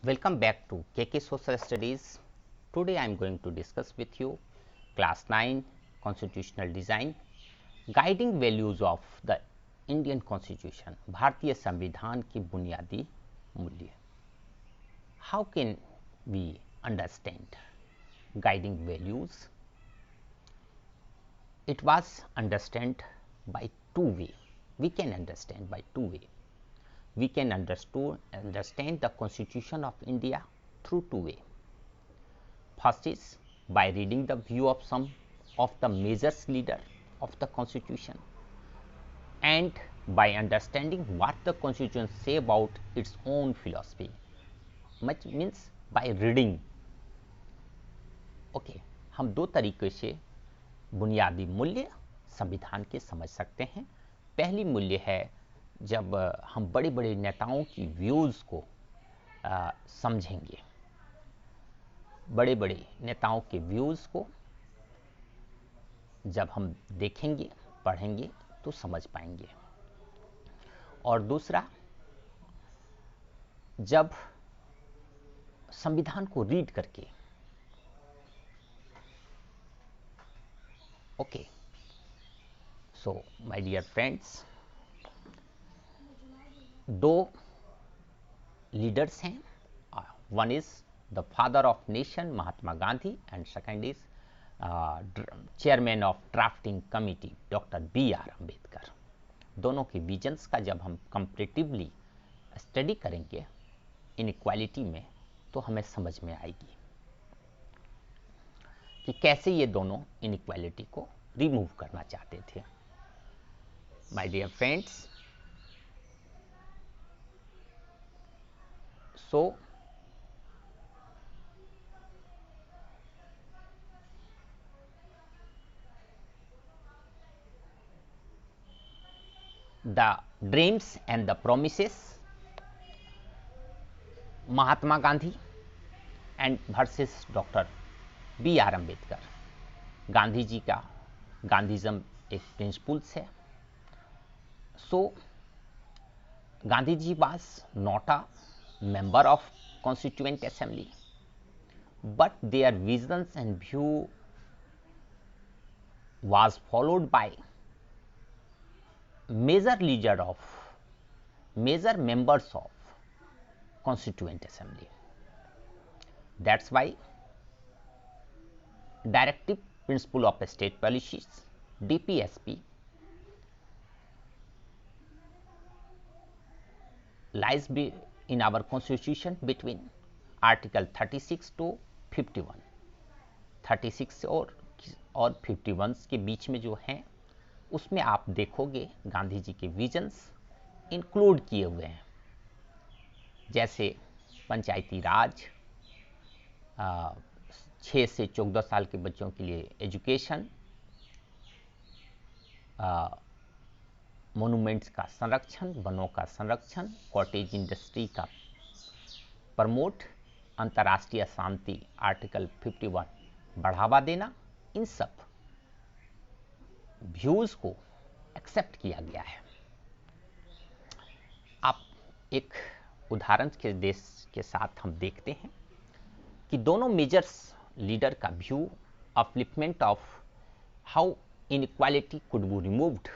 Welcome back to KK Social Studies. Today I am going to discuss with you Class 9 Constitutional Design Guiding Values of the Indian Constitution भारतीय संविधान की बुनियादी मूल्य. How can we understand guiding values? It was understood by two ways. We can understand by two ways. We can understand the Constitution of India through two ways. First is by reading the view of some of the major leaders of the Constitution, and by understanding what the Constitution say about its own philosophy. Much means by reading. Okay, हम दो तरीके से बुनियादी मूल्य संविधान के समझ सकते हैं. पहली मूल्य है जब हम बड़े बड़े नेताओं की व्यूज़ को समझेंगे. बड़े बड़े नेताओं के व्यूज़ को जब हम देखेंगे, पढ़ेंगे तो समझ पाएंगे. और दूसरा, जब संविधान को रीड करके. Okay, so my dear friends, दो लीडर्स हैं. One is the father of nation Mahatma Gandhi and second is chairman of drafting committee doctor B.R. Ambedkar. दोनों के विजन्स का जब हम कंपैरेटिवली स्टडी करेंगे इनइक्वालिटी में तो हमें समझ में आएगी कि कैसे ये दोनों इनइक्वालिटी को रिमूव करना चाहते थे. My dear friends, so the dreams and the promises, Mahatma Gandhi and versus doctor B.R. Ambedkar. Gandhi ji का गांधीज्म एक प्रिंसिपल्स है. So Gandhi ji was not a member of Constituent Assembly, but their visions and view was followed by major members of Constituent Assembly. That's why Directive Principle of State Policies DPSP lies in our Constitution between Article 36 to 51. 36 और 51 के बीच में जो हैं उसमें आप देखोगे गांधी जी के visions include किए हुए हैं. जैसे पंचायती राज, 6 से 14 साल के बच्चों के लिए एजुकेशन, मोनूमेंट्स का संरक्षण, वनों का संरक्षण, कॉटेज इंडस्ट्री का प्रमोट, अंतर्राष्ट्रीय शांति आर्टिकल 51 बढ़ावा देना. इन सब व्यूज को एक्सेप्ट किया गया है. आप एक उदाहरण के देश के साथ हम देखते हैं कि दोनों मेजर्स लीडर का view upliftment of how inequality could be removed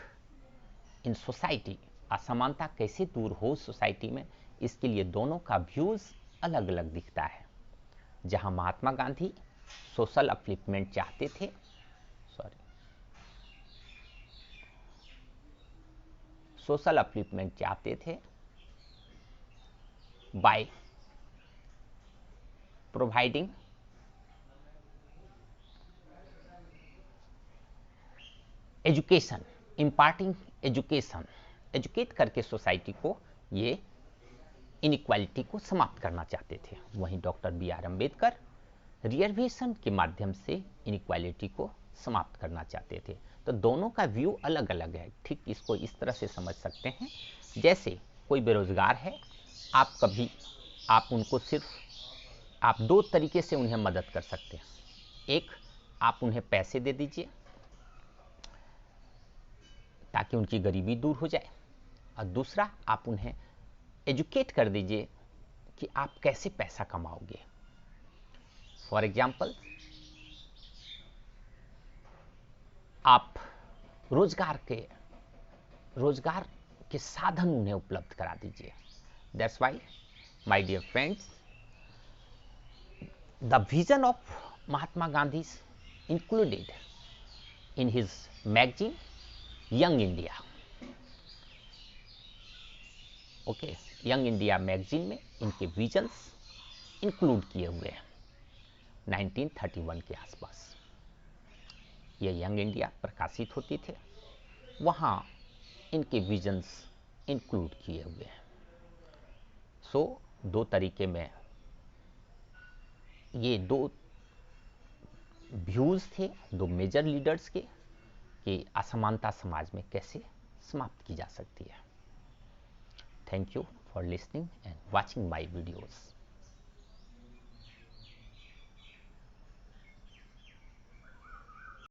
in society, असमानता कैसे दूर हो सोसाइटी में, इसके लिए दोनों का व्यूज अलग अलग दिखता है. जहां महात्मा गांधी सोशल अपलिफ्टमेंट चाहते थे, सोशल अपलिफ्टमेंट चाहते थे by providing education, imparting education, educate करके सोसाइटी को ये इनइक्वालिटी को समाप्त करना चाहते थे. वहीं डॉक्टर B.R. अम्बेडकर रिजर्वेशन के माध्यम से इनइक्वालिटी को समाप्त करना चाहते थे. तो दोनों का व्यू अलग अलग है. ठीक इसको इस तरह से समझ सकते हैं, जैसे कोई बेरोजगार है, आप उनको सिर्फ आप दो तरीके से उन्हें मदद कर सकते हैं. एक, आप उन्हें पैसे दे दीजिए ताकि उनकी गरीबी दूर हो जाए, और दूसरा आप उन्हें एजुकेट कर दीजिए कि आप कैसे पैसा कमाओगे। फॉर एग्जाम्पल, आप रोजगार के साधन उन्हें उपलब्ध करा दीजिए। That's why my dear friends, the vision of Mahatma Gandhi included in his magazine young India. Okay, young India magazine में इनके विजन्स इंक्लूड किए हुए हैं 1931 के आसपास। ये यंग इंडिया प्रकाशित होती थे, वहाँ इनके विजन्स इंक्लूड किए हुए हैं। सो दो तरीके में ये दो व्यूज़ थे, दो मेजर लीडर्स के, कि असमानता समाज में कैसे समाप्त की जा सकती है। Thank you for listening and watching my videos.